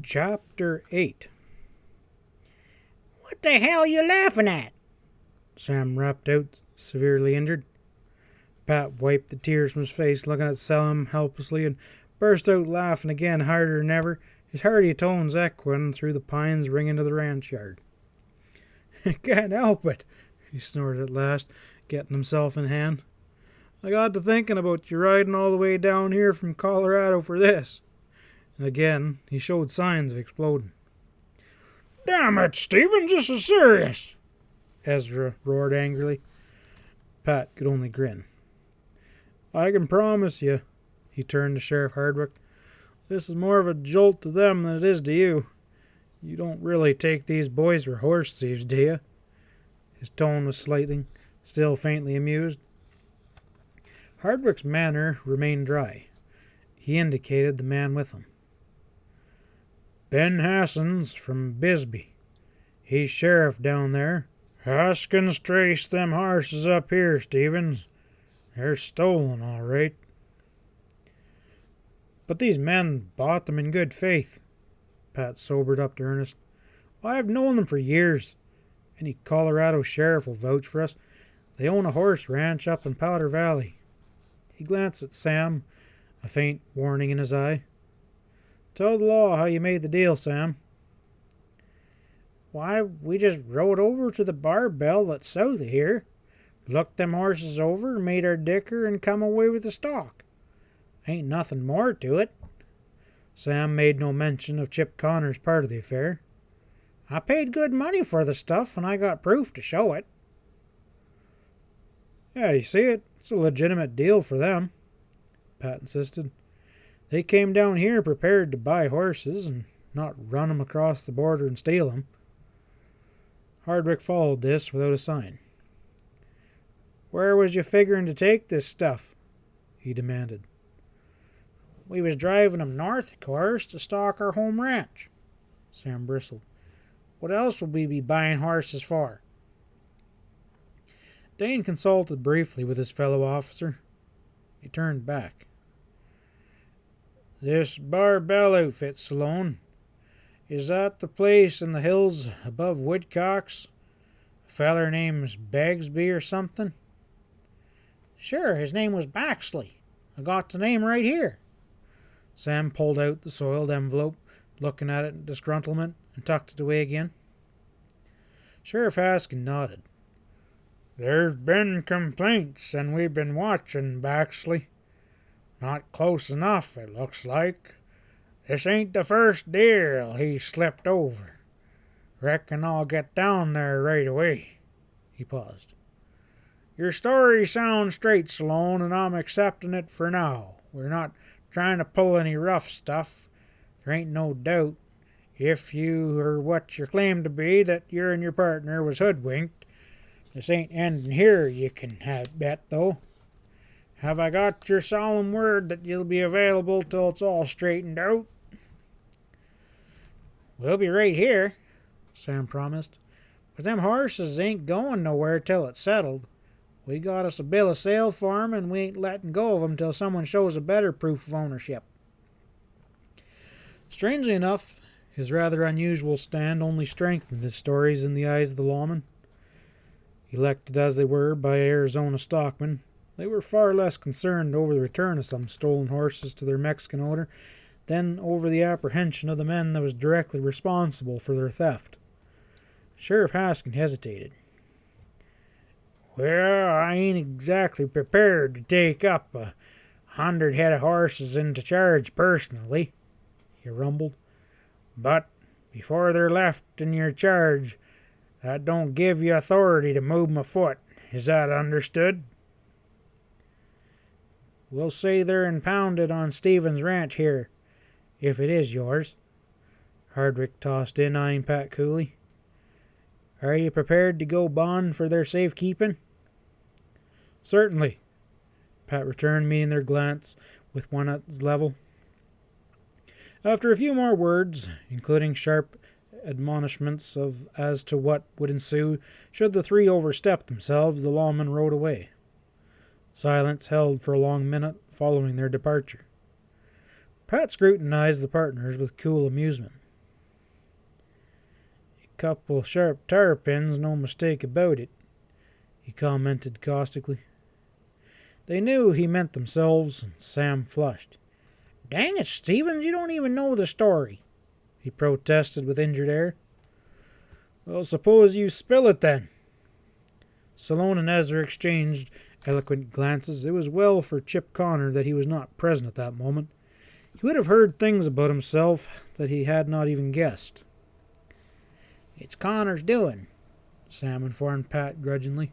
Chapter 8. What the hell you laughing at? Sam rapped out, severely injured. Pat wiped the tears from his face, looking at Sam helplessly, and burst out laughing again, harder than ever, his hearty tones echoing through the pines, ringing to the ranch yard. "I can't help it," he snorted at last, getting himself in hand. "I got to thinking about you riding all the way down here from Colorado for this." And again he showed signs of exploding. "Damn it, Stevens, this is serious!" Ezra roared angrily. Pat could only grin. "I can promise you," he turned to Sheriff Hardwick, "this is more of a jolt to them than it is to you. You don't really take these boys for horse thieves, do you?" His tone was slighting, still faintly amused. Hardwick's manner remained dry. He indicated the man with him. "Ben Hassens from Bisbee. He's sheriff down there. Haskins traced them horses up here, Stevens. They're stolen, all right." "But these men bought them in good faith." Pat sobered up to Ernest. "I've known them for years. Any Colorado sheriff will vouch for us. They own a horse ranch up in Powder Valley." He glanced at Sam, a faint warning in his eye. "Tell the law how you made the deal, Sam." "Why, we just rode over to the barbell that's south of here, looked them horses over, made our dicker, and come away with the stock. Ain't nothing more to it." Sam made no mention of Chip Connor's part of the affair. "I paid good money for the stuff, and I got proof to show it." "Yeah, you see it. It's a legitimate deal for them," Pat insisted. "They came down here prepared to buy horses and not run 'em across the border and steal 'em." Hardwick followed this without a sign. "Where was you figuring to take this stuff?" he demanded. "We was driving 'em north, of course, to stock our home ranch." Sam bristled. "What else would we be buying horses for?" Dane consulted briefly with his fellow officer. He turned back. "This Barbell outfit, Sloan, is that the place in the hills above Woodcocks? A feller name's Bagsby or something?" "Sure, his name was Baxley. I got the name right here." Sam pulled out the soiled envelope, looking at it in disgruntlement, and tucked it away again. Sheriff Haskin nodded. "There's been complaints, and we've been watching Baxley. Not close enough, it looks like. This ain't the first deal he's slipped over. Reckon I'll get down there right away." He paused. "Your story sounds straight, Sloan, and I'm accepting it for now. We're not trying to pull any rough stuff. There ain't no doubt, if you are what you claim to be, that you and your partner was hoodwinked. This ain't ending here, you can have bet, though. Have I got your solemn word that you'll be available till it's all straightened out?" "We'll be right here," Sam promised. "But them horses ain't going nowhere till it's settled. We got us a bill of sale for 'em, and we ain't letting go of 'em till someone shows a better proof of ownership." Strangely enough, his rather unusual stand only strengthened his stories in the eyes of the lawman. Elected as they were by Arizona stockmen, they were far less concerned over the return of some stolen horses to their Mexican owner than over the apprehension of the men that was directly responsible for their theft. Sheriff Haskin hesitated. "Well, I ain't exactly prepared to take up 100 head of horses into charge personally," he rumbled. "But before they're left in your charge, that don't give you authority to move 'em a foot. Is that understood?" "We'll say they're impounded on Stevens' ranch here, if it is yours," Hardwick tossed in, eyeing Pat coolly. "Are you prepared to go bond for their safekeeping?" "Certainly," Pat returned, meeting their glance with one at his level. After a few more words, including sharp admonishments as to what would ensue should the three overstep themselves, the lawman rode away. Silence held for a long minute following their departure. Pat scrutinized the partners with cool amusement. Couple sharp tarpins, no mistake about it, he commented caustically. They knew he meant themselves, and Sam flushed. Dang it, Stevens, you don't even know the story, he protested with injured air. Well, suppose you spill it then. Salone and Ezra exchanged eloquent glances. It was well for Chip Connor that he was not present at that moment. He would have heard things about himself that he had not even guessed. It's Connor's doing, Sam informed Pat grudgingly.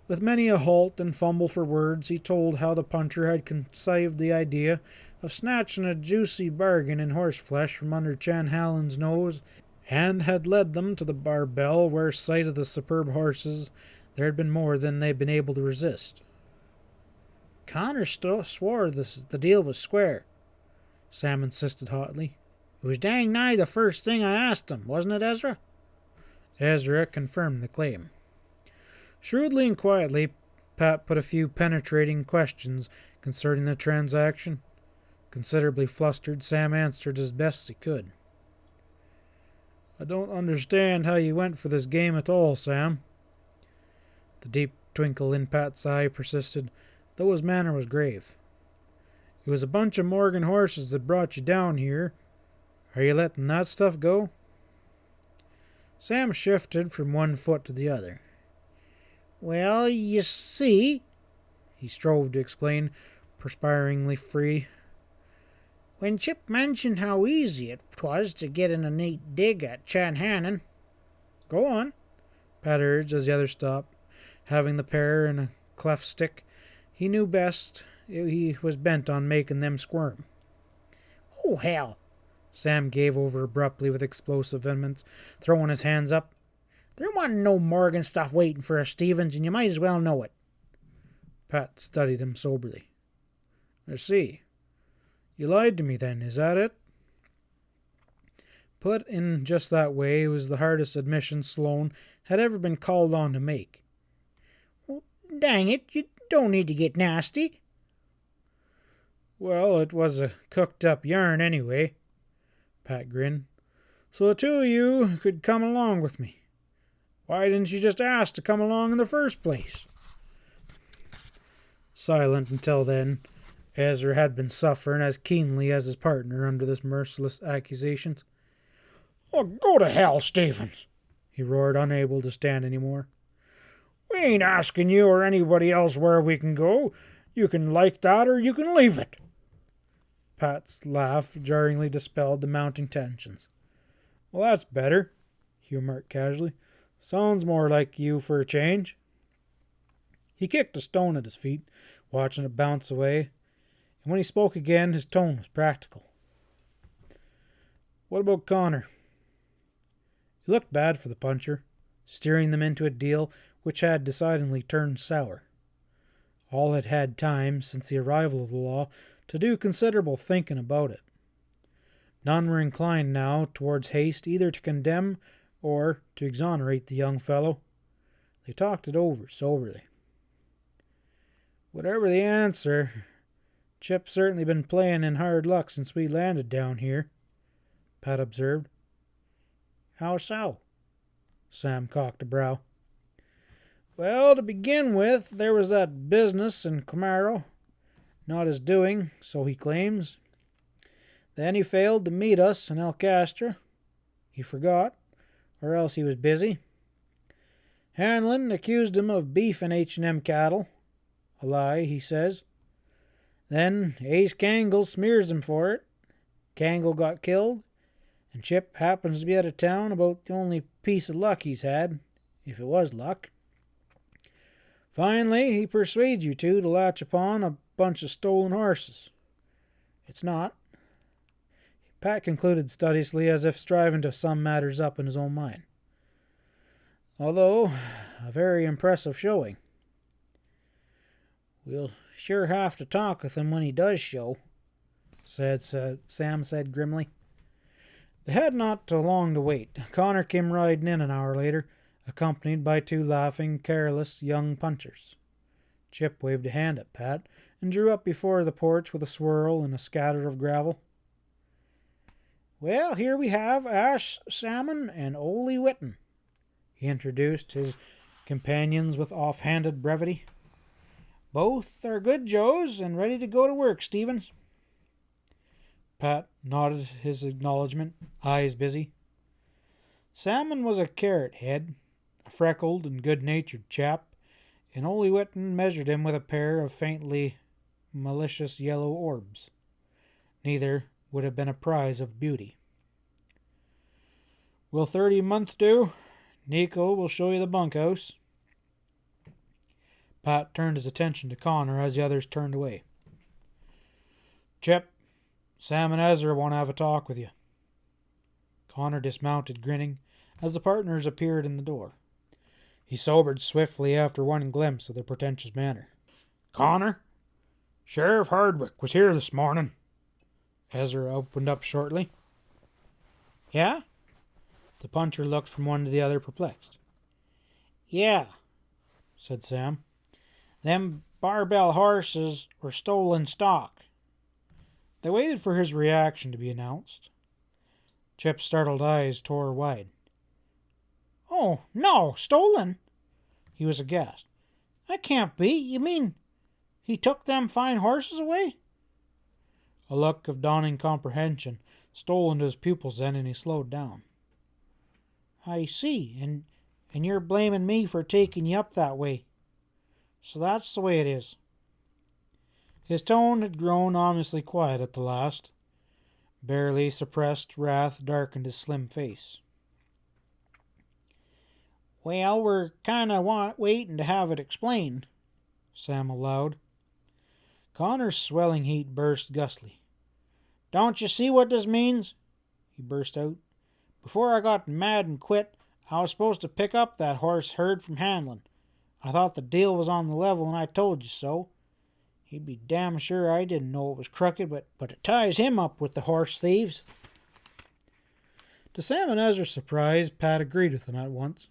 With many a halt and fumble for words, he told how the puncher had conceived the idea of snatching a juicy bargain in horseflesh from under Chad Hanlon's nose, and had led them to the barbell where sight of the superb horses there had been more than they'd been able to resist. Connor swore the deal was square, Sam insisted hotly. It was dang nigh the first thing I asked him, wasn't it, Ezra? Ezra confirmed the claim. Shrewdly and quietly, Pat put a few penetrating questions concerning the transaction. Considerably flustered, Sam answered as best he could. I don't understand how you went for this game at all, Sam. The deep twinkle in Pat's eye persisted, though his manner was grave. It was a bunch of Morgan horses that brought you down here. Are you letting that stuff go? Sam shifted from one foot to the other. Well, you see, he strove to explain, perspiringly free. When Chip mentioned how easy it was to get in a neat dig at Chad Hanlon. Go on, Pat urged as the other stopped, having the pair in a cleft stick. He knew best. He was bent on making them squirm. Oh, hell! Sam gave over abruptly with explosive vehemence, throwing his hands up. There wasn't no Morgan stuff waiting for us, Stevens, and you might as well know it. Pat studied him soberly. I see. You lied to me then, is that it? Put in just that way, it was the hardest admission Sloane had ever been called on to make. Well, dang it, you don't need to get nasty. Well, it was a cooked-up yarn anyway, Pat grinned. So the two of you could come along with me. Why didn't you just ask to come along in the first place? Silent until then, Ezra had been suffering as keenly as his partner under this merciless accusations. Oh, go to hell, Stevens, he roared, unable to stand any more. We ain't asking you or anybody else where we can go. You can like that or you can leave it. Pat's laugh jarringly dispelled the mounting tensions. Well, that's better, he remarked casually. Sounds more like you for a change. He kicked a stone at his feet, watching it bounce away, and when he spoke again, his tone was practical. What about Connor? He looked bad for the puncher, steering them into a deal which had decidedly turned sour. All had had time, since the arrival of the law, to do considerable thinking about it. None were inclined now towards haste either to condemn or to exonerate the young fellow. They talked it over soberly. Whatever the answer, Chip's certainly been playing in hard luck since we landed down here, Pat observed. How so? Sam cocked a brow. Well, to begin with, there was that business in Camaro. Not his doing, so he claims. Then he failed to meet us in El Castro. He forgot, or else he was busy. Hanlon accused him of beefing H&M cattle. A lie, he says. Then Ace Kangle smears him for it. Kangle got killed, and Chip happens to be out of town, about the only piece of luck he's had, if it was luck. Finally, he persuades you two to latch upon a bunch of stolen horses. It's not. Pat concluded studiously, as if striving to sum matters up in his own mind. Although, a very impressive showing. We'll sure have to talk with him when he does show, Sam said grimly. They had not long to wait. Connor came riding in an hour later, accompanied by two laughing, careless young punchers. Chip waved a hand at Pat and drew up before the porch with a swirl and a scatter of gravel. Well, here we have Ash Salmon and Ole Witten. He introduced his companions with offhanded brevity. Both are good Joes and ready to go to work, Stevens. Pat nodded his acknowledgement, eyes busy. Salmon was a carrot head, a freckled and good-natured chap, and Ole Witten measured him with a pair of faintly malicious yellow orbs. Neither would have been a prize of beauty. Will 30 a month do? Nico will show you the bunkhouse. Pat turned his attention to Connor as the others turned away. Chip, Sam and Ezra want to have a talk with you. Connor dismounted, grinning, as the partners appeared in the door. He sobered swiftly after one glimpse of their pretentious manner. Connor, Sheriff Hardwick was here this morning. Ezra opened up shortly. Yeah? The puncher looked from one to the other, perplexed. Yeah, said Sam. Them barbell horses were stolen stock. They waited for his reaction to be announced. Chip's startled eyes tore wide. Oh, no, stolen? He was aghast. That can't be. You mean he took them fine horses away? A look of dawning comprehension stole into his pupils then, and he slowed down. I see, and you're blaming me for taking you up that way. So that's the way it is. His tone had grown ominously quiet at the last. Barely suppressed wrath darkened his slim face. Well, we're kind of waiting to have it explained, Sam allowed. Connor's swelling heat burst gustily. Don't you see what this means? He burst out. Before I got mad and quit, I was supposed to pick up that horse herd from Hanlon. I thought the deal was on the level, and I told you so. He'd be damn sure I didn't know it was crooked, but it ties him up with the horse thieves. To Sam and Ezra's surprise, Pat agreed with him at once.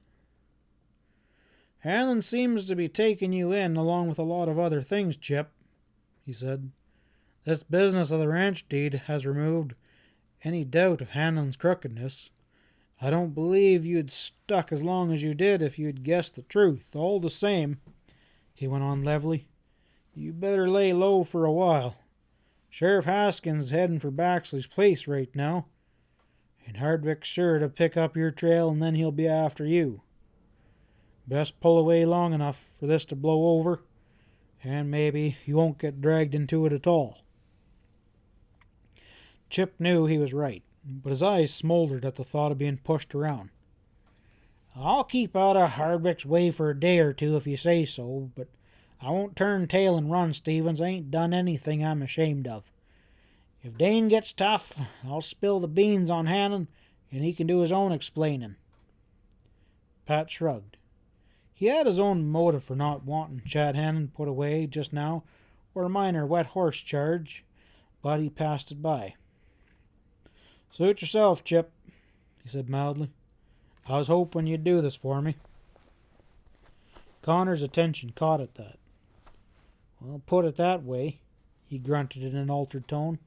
Hanlon seems to be taking you in along with a lot of other things, Chip, he said. This business of the ranch deed has removed any doubt of Hanlon's crookedness. I don't believe you'd stuck as long as you did if you'd guessed the truth. All the same, he went on levelly, you better lay low for a while. Sheriff Haskins is heading for Baxley's place right now, and Hardwick's sure to pick up your trail, and then he'll be after you. Best pull away long enough for this to blow over, and maybe you won't get dragged into it at all. Chip knew he was right, but his eyes smoldered at the thought of being pushed around. I'll keep out of Hardwick's way for a day or two if you say so, but I won't turn tail and run, Stevens. I ain't done anything I'm ashamed of. If Dane gets tough, I'll spill the beans on Hanlon, and he can do his own explaining. Pat shrugged. He had his own motive for not wanting Chad Hanlon put away just now, or a minor wet horse charge, but he passed it by. Suit yourself, Chip, he said mildly. I was hoping you'd do this for me. Connor's attention caught at that. Well, put it that way, he grunted in an altered tone.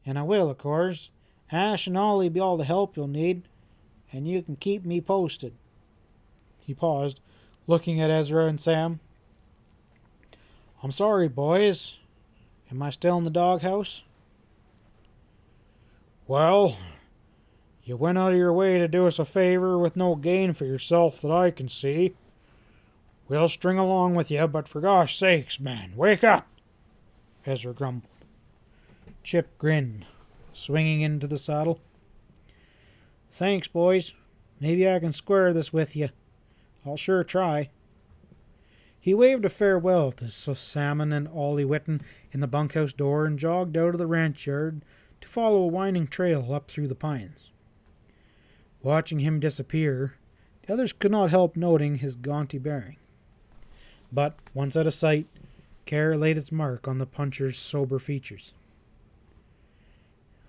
And I will, of course. Ash and Ollie be all the help you'll need, and you can keep me posted. He paused, looking at Ezra and Sam. I'm sorry, boys. Am I still in the doghouse? Well, you went out of your way to do us a favor with no gain for yourself that I can see. We'll string along with you, but for gosh sakes, man, wake up, Ezra grumbled. Chip grinned, swinging into the saddle. Thanks, boys. Maybe I can square this with you. I'll sure try. He waved a farewell to Salmon and Ollie Witten in the bunkhouse door and jogged out of the ranch yard to follow a winding trail up through the pines. Watching him disappear, the others could not help noting his gaunty bearing. But, once out of sight, care laid its mark on the puncher's sober features.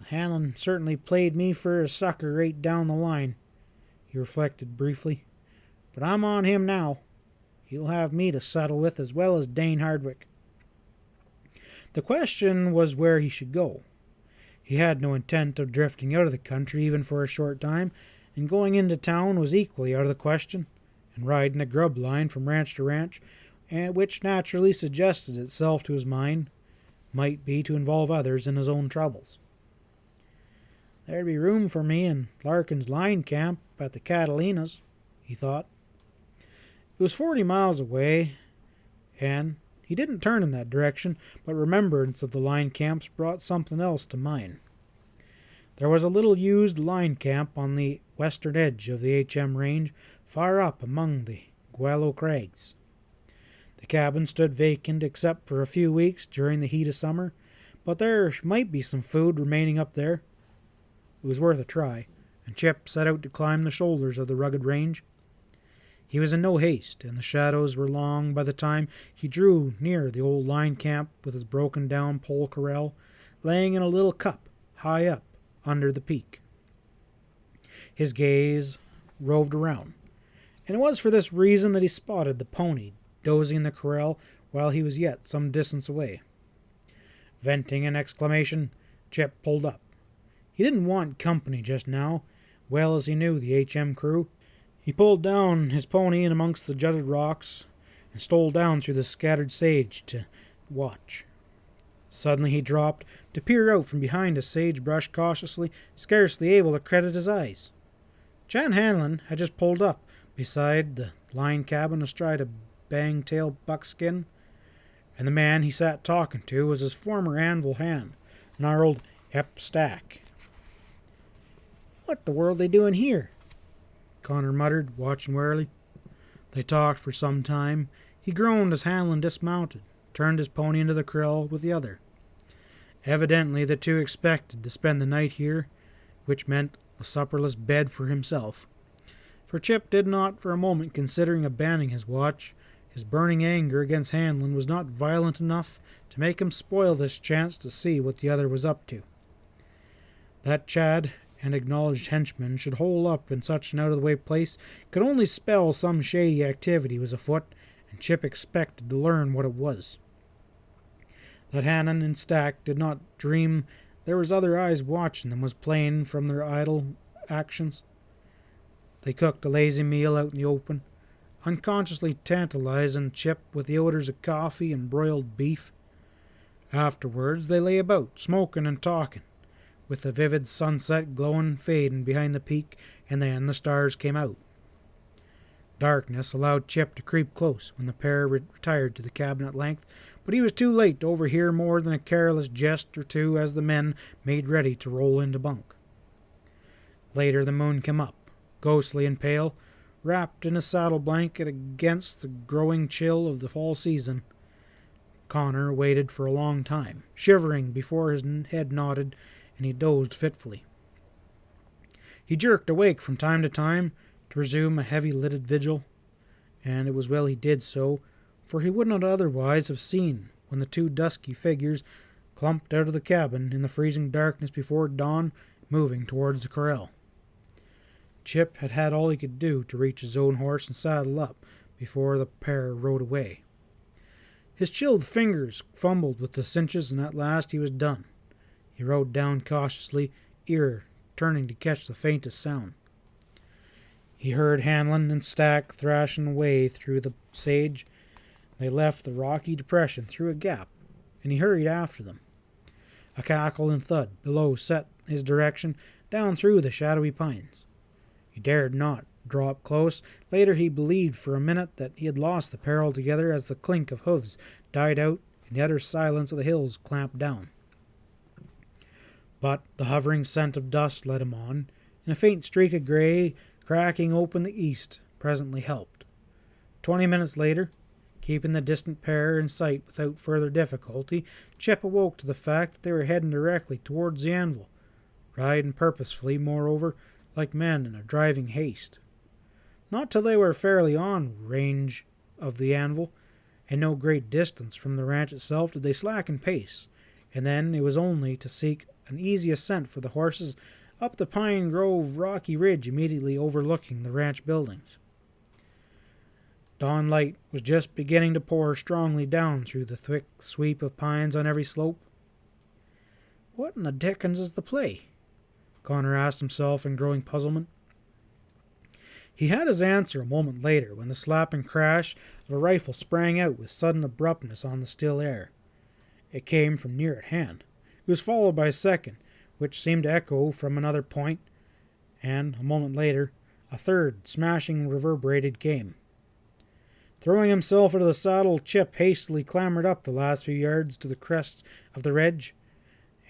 Hanlon certainly played me for a sucker right down the line, he reflected briefly. But I'm on him now. He'll have me to settle with as well as Dane Hardwick. The question was where he should go. He had no intent of drifting out of the country even for a short time, and going into town was equally out of the question, and riding the grub line from ranch to ranch, and which naturally suggested itself to his mind, might be to involve others in his own troubles. There'd be room for me in Larkin's line camp at the Catalinas, he thought. It was 40 miles away, and he didn't turn in that direction, but remembrance of the line camps brought something else to mind. There was a little used line camp on the western edge of the H.M. range, far up among the Guello Crags. The cabin stood vacant except for a few weeks during the heat of summer, but there might be some food remaining up there. It was worth a try, and Chip set out to climb the shoulders of the rugged range. He was in no haste, and the shadows were long by the time he drew near the old line camp with its broken-down pole corral, laying in a little cup high up under the peak. His gaze roved around, and it was for this reason that he spotted the pony dozing in the corral while he was yet some distance away. Venting an exclamation, Chip pulled up. He didn't want company just now, well as he knew the H.M. crew. He pulled down his pony in amongst the jutted rocks and stole down through the scattered sage to watch. Suddenly he dropped to peer out from behind a sagebrush cautiously, scarcely able to credit his eyes. Chad Hanlon had just pulled up beside the line cabin astride a bang-tailed buckskin, and the man he sat talking to was his former anvil hand, gnarled Ep Stack. "What the world they doing here?" Connor muttered, watching warily. They talked for some time. He groaned as Hanlon dismounted, turned his pony into the corral with the other. Evidently the two expected to spend the night here, which meant a supperless bed for himself. For Chip did not for a moment considering abandoning his watch. His burning anger against Hanlon was not violent enough to make him spoil this chance to see what the other was up to. That Chad and acknowledged henchman should hole up in such an out-of-the-way place could only spell some shady activity was afoot, and Chip expected to learn what it was. That Hannon and Stack did not dream there was other eyes watching them was plain from their idle actions. They cooked a lazy meal out in the open, unconsciously tantalizing Chip with the odors of coffee and broiled beef. Afterwards they lay about, smoking and talking, with the vivid sunset glowing fading behind the peak, and then the stars came out. Darkness allowed Chip to creep close when the pair retired to the cabin at length, but he was too late to overhear more than a careless jest or two as the men made ready to roll into bunk. Later the moon came up, ghostly and pale, wrapped in a saddle blanket against the growing chill of the fall season. Connor waited for a long time, shivering before his head nodded, and he dozed fitfully. He jerked awake from time to time to resume a heavy-lidded vigil, and it was well he did so, for he would not otherwise have seen when the two dusky figures clumped out of the cabin in the freezing darkness before dawn, moving towards the corral. Chip had had all he could do to reach his own horse and saddle up before the pair rode away. His chilled fingers fumbled with the cinches, and at last he was done. He rode down cautiously, ear turning to catch the faintest sound. He heard Hanlon and Stack thrashing away through the sage. They left the rocky depression through a gap, and he hurried after them. A cackle and thud below set his direction down through the shadowy pines. He dared not draw up close. Later he believed for a minute that he had lost the pair altogether as the clink of hoofs died out and the utter silence of the hills clamped down. But the hovering scent of dust led him on, and a faint streak of grey cracking open the east presently helped. 20 minutes later, keeping the distant pair in sight without further difficulty, Chip awoke to the fact that they were heading directly towards the anvil, riding purposefully, moreover, like men in a driving haste. Not till they were fairly on range of the anvil, and no great distance from the ranch itself, did they slacken pace, and then it was only to seek an easy ascent for the horses up the Pine Grove rocky ridge immediately overlooking the ranch buildings. Dawn light was just beginning to pour strongly down through the thick sweep of pines on every slope. What in the dickens is the play? Connor asked himself in growing puzzlement. He had his answer a moment later when the slap and crash of a rifle sprang out with sudden abruptness on the still air. It came from near at hand. It was followed by a second, which seemed to echo from another point, and, a moment later, a third, smashing reverberated came. Throwing himself into the saddle, Chip hastily clambered up the last few yards to the crest of the ridge,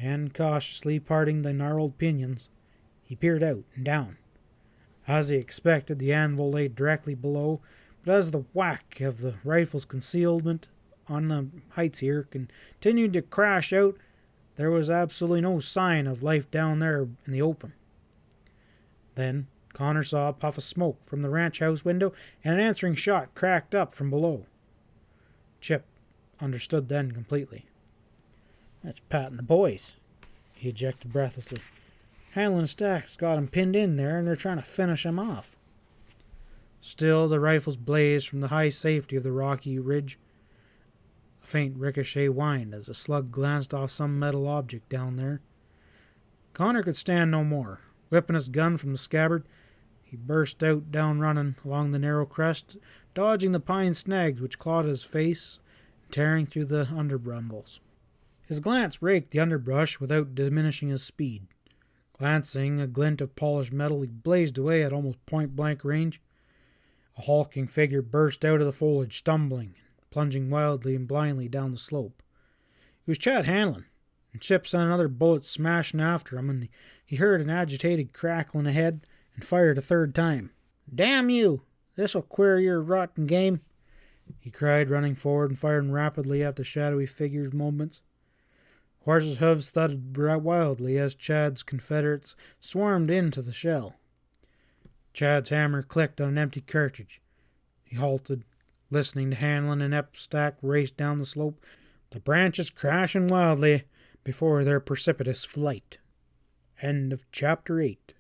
and, cautiously parting the gnarled pinions, he peered out and down. As he expected, the anvil lay directly below, but as the whack of the rifle's concealment on the heights here continued to crash out, there was absolutely no sign of life down there in the open. Then Connor saw a puff of smoke from the ranch house window, and an answering shot cracked up from below. Chip understood then completely. "That's Pat and the boys," he ejected breathlessly. "Hanlon and Stack's got him pinned in there, and they're trying to finish him off." Still the rifles blazed from the high safety of the rocky ridge. A faint ricochet whined as a slug glanced off some metal object down there. Connor could stand no more. Whipping his gun from the scabbard, he burst out down running along the narrow crest, dodging the pine snags which clawed his face, and tearing through the underbrambles. His glance raked the underbrush without diminishing his speed. Glancing a glint of polished metal, he blazed away at almost point-blank range. A hulking figure burst out of the foliage, stumbling, plunging wildly and blindly down the slope. It was Chad Hanlon, and Chip sent another bullet smashing after him, and he heard an agitated crackling ahead and fired a third time. "Damn you! This'll queer your rotten game," he cried, running forward and firing rapidly at the shadowy figure's movements. Horses' hooves thudded wildly as Chad's confederates swarmed into the shell. Chad's hammer clicked on an empty cartridge. He halted, listening to Hanlon and Stack race down the slope, the branches crashing wildly before their precipitous flight. End of Chapter 8.